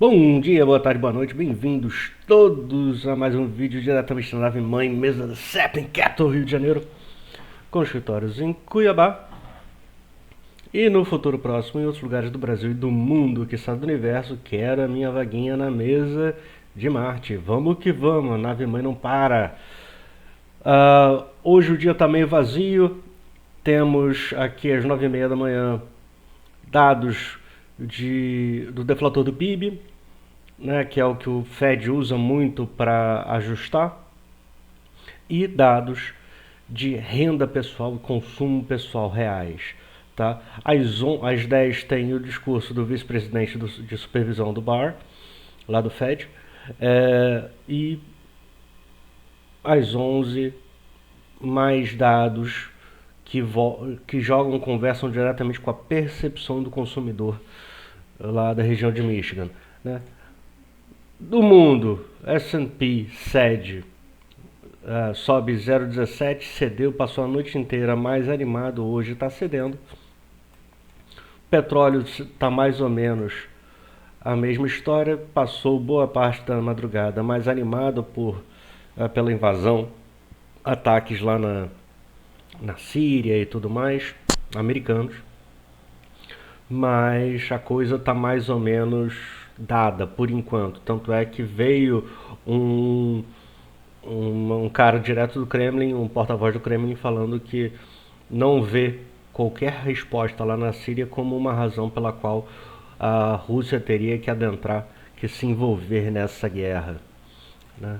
Bom dia, boa tarde, boa noite, bem-vindos todos a mais um vídeo diretamente da nave mãe, mesa da Zeppelin Capital, Rio de Janeiro, com escritórios em Cuiabá e no futuro próximo em outros lugares do Brasil e do mundo, que está do universo. Quero a minha vaguinha na mesa de Marte. Vamos que vamos, a nave mãe não para. Hoje o dia está meio vazio, temos aqui às 9h30 da manhã dados do deflator do PIB, né, que é o que o Fed usa muito para ajustar, e dados de renda pessoal e consumo pessoal reais. Tá? Às 10 tem o discurso do vice-presidente de supervisão do Barr, lá do Fed, e às 11 mais dados que conversam diretamente com a percepção do consumidor lá da região de Michigan. Né? Do mundo, S&P cede, sobe 0,17, cedeu, passou a noite inteira mais animado, hoje está cedendo. Petróleo está mais ou menos a mesma história, passou boa parte da madrugada mais animado pela invasão, ataques lá na Síria e tudo mais, americanos. Mas a coisa está mais ou menos dada por enquanto. Tanto é que veio um cara direto do Kremlin, um porta-voz do Kremlin, falando que não vê qualquer resposta lá na Síria como uma razão pela qual a Rússia teria que adentrar, que se envolver nessa guerra. Né?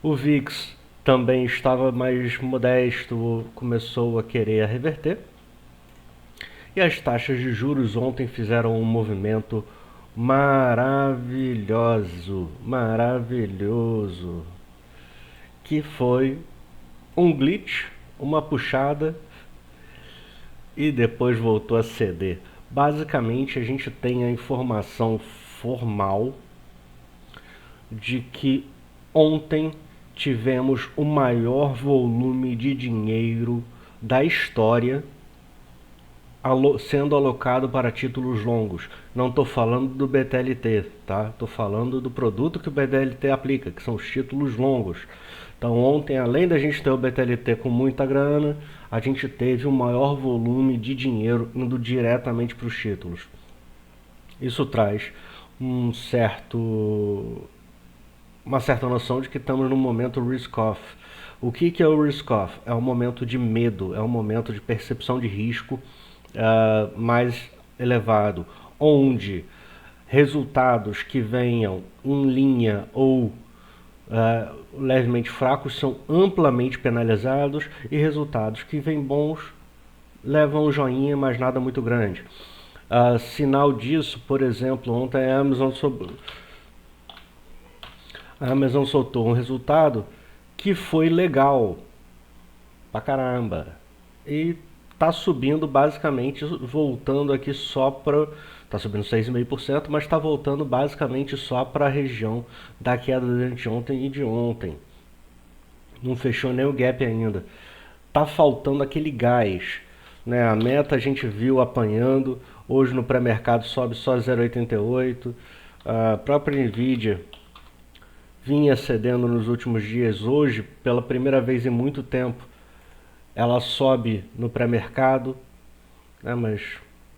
O VIX também estava mais modesto, começou a querer reverter. E as taxas de juros ontem fizeram um movimento maravilhoso, que foi um glitch, uma puxada e depois voltou a ceder. Basicamente, a gente tem a informação formal de que ontem tivemos o maior volume de dinheiro da história sendo alocado para títulos longos. Não estou falando do BTLT, tá? Estou falando do produto que o BTLT aplica, que são os títulos longos. Então ontem, além da gente ter o BTLT com muita grana, a gente teve o maior volume de dinheiro indo diretamente para os títulos. Isso traz uma certa noção de que estamos num momento risk-off. O que é o risk-off? É um momento de medo, é um momento de percepção de risco mais elevado, onde resultados que venham em linha ou levemente fracos são amplamente penalizados, e resultados que vêm bons levam um joinha, mas nada muito grande. Sinal disso, por exemplo, ontem a Amazon soltou um resultado que foi legal pra caramba e tá subindo, basicamente voltando aqui só para, tá subindo 6,5%, mas está voltando basicamente só para a região da queda de anteontem e de ontem. Não fechou nem o gap ainda. Tá faltando aquele gás, né? A Meta a gente viu apanhando, hoje no pré-mercado sobe só 0,88. A própria Nvidia vinha cedendo nos últimos dias, hoje pela primeira vez em muito tempo ela sobe no pré-mercado, né, mas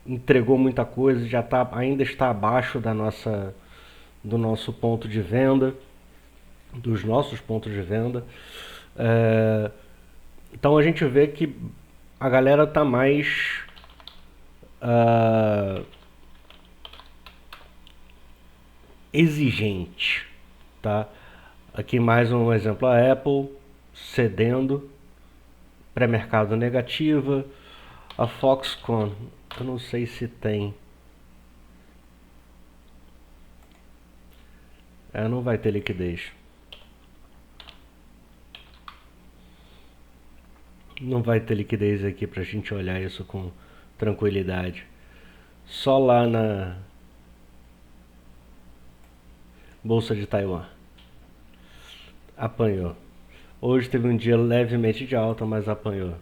entregou muita coisa, ainda está abaixo do nosso ponto de venda, dos nossos pontos de venda. Então a gente vê que a galera está mais exigente, tá? Aqui mais um exemplo, a Apple cedendo, pré-mercado negativa. A Foxconn, eu não sei se tem. Não vai ter liquidez. Não vai ter liquidez aqui pra gente olhar isso com tranquilidade. Só lá na Bolsa de Taiwan. Apanhou. Hoje teve um dia levemente de alta, mas apanhou.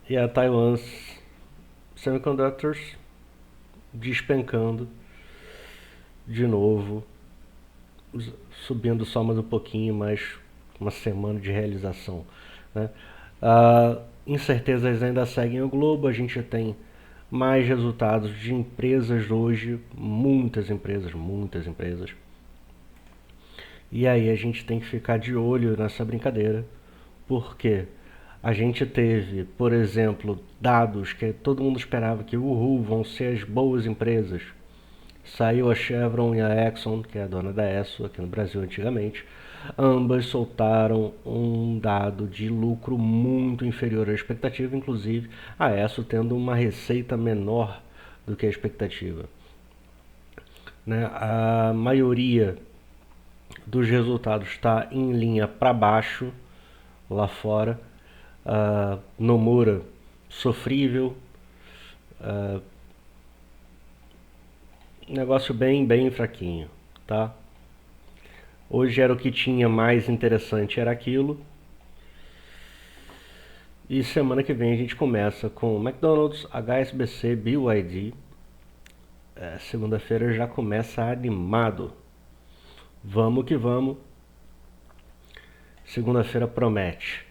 E a Taiwan Semiconductors despencando de novo, subindo só mais um pouquinho, mais uma semana de realização, né? Incertezas ainda seguem o globo, a gente tem mais resultados de empresas hoje, muitas empresas. E aí a gente tem que ficar de olho nessa brincadeira, porque a gente teve, por exemplo, dados que todo mundo esperava que vão ser as boas empresas. Saiu a Chevron e a Exxon, que é a dona da Esso aqui no Brasil antigamente. Ambas soltaram um dado de lucro muito inferior à expectativa, inclusive a Esso tendo uma receita menor do que a expectativa, né? A maioria dos resultados está em linha para baixo lá fora. Nomura sofrível, negócio bem fraquinho, tá? Hoje era o que tinha mais interessante, era aquilo. E semana que vem a gente começa com McDonald's, HSBC, BYD. Segunda-feira já começa animado. Vamos que vamos. Segunda-feira promete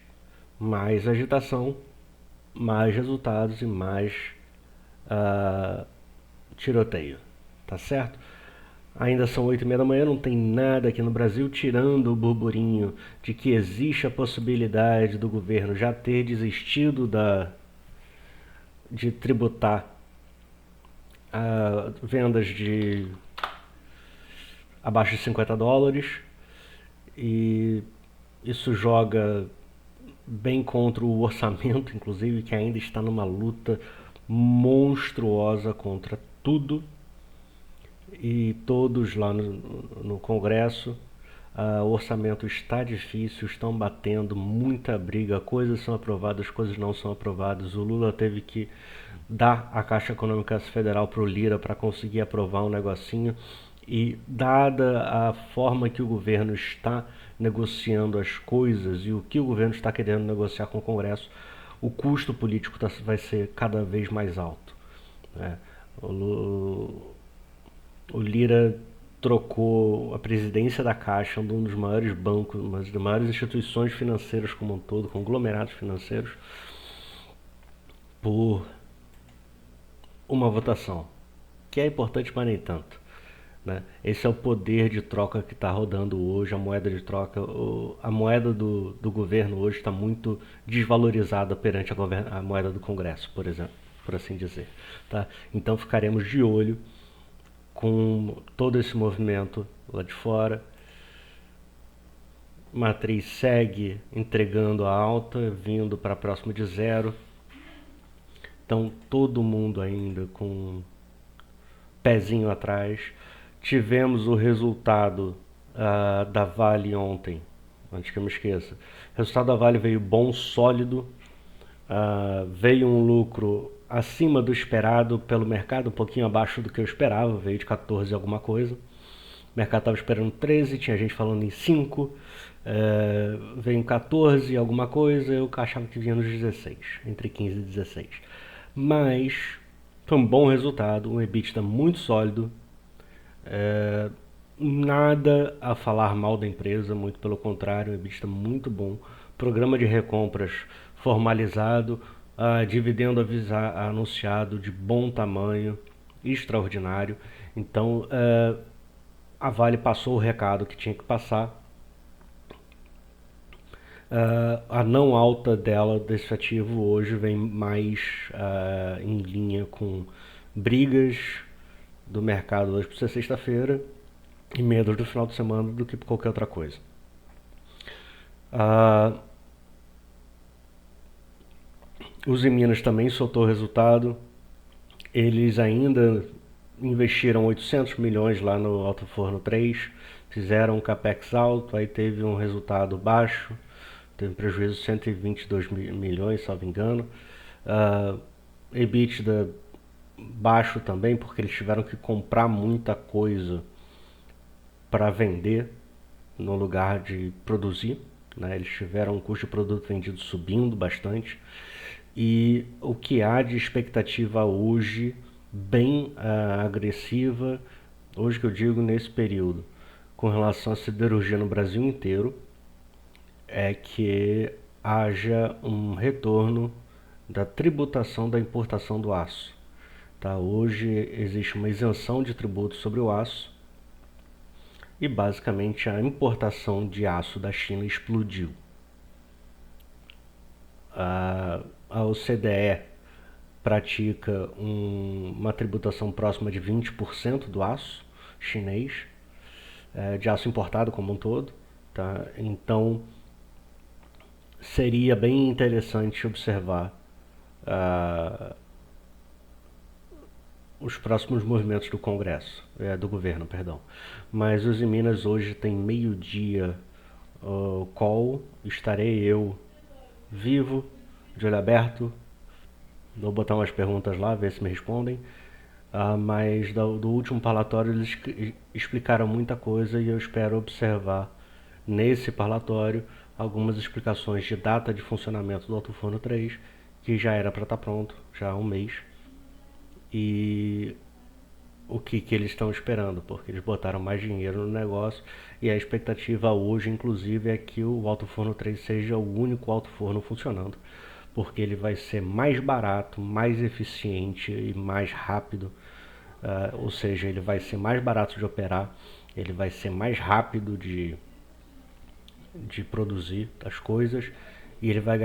mais agitação, mais resultados e mais tiroteio, tá certo? Ainda são 8h30 da manhã, não tem nada aqui no Brasil, tirando o burburinho de que existe a possibilidade do governo já ter desistido de tributar vendas de abaixo de $50, e isso joga bem contra o orçamento, inclusive, que ainda está numa luta monstruosa contra tudo. E todos lá no Congresso, o orçamento está difícil, estão batendo, muita briga, coisas são aprovadas, coisas não são aprovadas. O Lula teve que dar a Caixa Econômica Federal para o Lira para conseguir aprovar um negocinho. E dada a forma que o governo está negociando as coisas e o que o governo está querendo negociar com o Congresso, o custo político vai ser cada vez mais alto, né? O Lira trocou a presidência da Caixa, um dos maiores bancos, uma das maiores instituições financeiras como um todo, conglomerados financeiros, por uma votação, que é importante, mas nem tanto, né? Esse é o poder de troca que está rodando hoje, a moeda de troca. A moeda do governo hoje está muito desvalorizada perante a moeda do Congresso, por exemplo, por assim dizer, tá? Então ficaremos de olho com todo esse movimento lá de fora. Matriz segue entregando a alta, vindo para próximo de zero. Então todo mundo ainda com pezinho atrás. Tivemos o resultado da Vale ontem, antes que eu me esqueça. O resultado da Vale veio bom, sólido. Veio um lucro acima do esperado pelo mercado, um pouquinho abaixo do que eu esperava, veio de 14 alguma coisa. O mercado estava esperando 13, tinha gente falando em 5, veio em 14 alguma coisa, eu achava que vinha nos 16, entre 15 e 16. Mas foi um bom resultado, um EBITDA muito sólido, nada a falar mal da empresa, muito pelo contrário, um EBITDA muito bom, programa de recompras formalizado, dividendo anunciado de bom tamanho, extraordinário. Então a Vale passou o recado que tinha que passar. A não alta dela desse ativo hoje vem mais em linha com brigas do mercado hoje por ser sexta-feira e medos do final de semana do que por qualquer outra coisa. Os Minas também soltou o resultado. Eles ainda investiram 800 milhões lá no Alto Forno 3, fizeram um capex alto, aí teve um resultado baixo, teve um prejuízo de 122 milhões, salvo engano. EBITDA baixo também, porque eles tiveram que comprar muita coisa para vender no lugar de produzir, né? Eles tiveram um custo de produto vendido subindo bastante. e o que há de expectativa hoje bem agressiva, hoje que eu digo nesse período, com relação à siderurgia no Brasil inteiro, é que haja um retorno da tributação da importação do aço. Tá? Hoje existe uma isenção de tributos sobre o aço e basicamente a importação de aço da China explodiu. A OCDE pratica uma tributação próxima de 20% do aço chinês, de aço importado como um todo. Tá? Então seria bem interessante observar os próximos movimentos do Congresso, do governo, perdão. Mas os em Minas hoje tem meio-dia call, estarei eu vivo, de olho aberto, vou botar umas perguntas lá, ver se me respondem. Mas do último parlatório eles explicaram muita coisa e eu espero observar nesse parlatório algumas explicações de data de funcionamento do Alto Forno 3, que já era para estar pronto, já há um mês, e o que eles estão esperando, porque eles botaram mais dinheiro no negócio e a expectativa hoje, inclusive, é que o Alto Forno 3 seja o único alto forno funcionando, porque ele vai ser mais barato, mais eficiente e mais rápido, ou seja, ele vai ser mais barato de operar, ele vai ser mais rápido de produzir as coisas e ele vai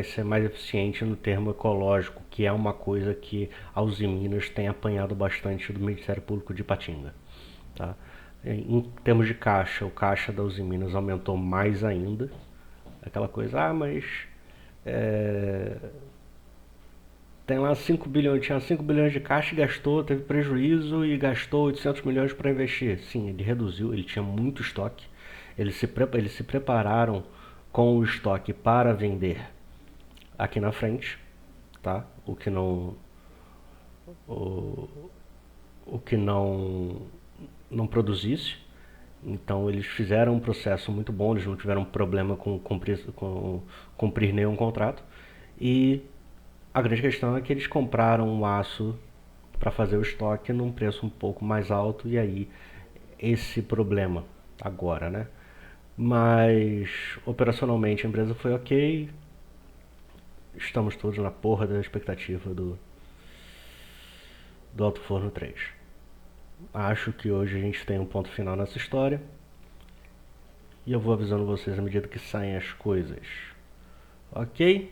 ser mais eficiente no termo ecológico, que é uma coisa que a Uzi Minas tem apanhado bastante do Ministério Público de Ipatinga. Tá? Em termos de caixa, o caixa da Uzi Minas aumentou mais ainda. Aquela coisa, mas tem lá 5 bilhões, tinha 5 bilhões de caixa e gastou, teve prejuízo e gastou 800 milhões para investir. Sim, ele reduziu, ele tinha muito estoque. Eles se prepararam com o estoque para vender aqui na frente, tá? O que não produzisse. Então eles fizeram um processo muito bom, eles não tiveram problema com cumprir nenhum contrato. E a grande questão é que eles compraram o aço para fazer o estoque num preço um pouco mais alto, e aí esse problema agora, né? Mas operacionalmente a empresa foi ok. Estamos todos na porra da expectativa do Alto Forno 3. Acho que hoje a gente tem um ponto final nessa história. E eu vou avisando vocês à medida que saem as coisas. Ok?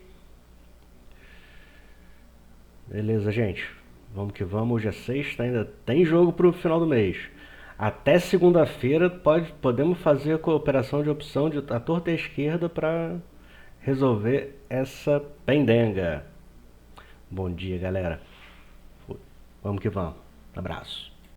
Beleza, gente. Vamos que vamos. Hoje é sexta, ainda tem jogo pro final do mês. Até segunda-feira podemos fazer a cooperação de opção de a torta e a esquerda para resolver essa pendenga. Bom dia, galera. Vamos que vamos. Abraço.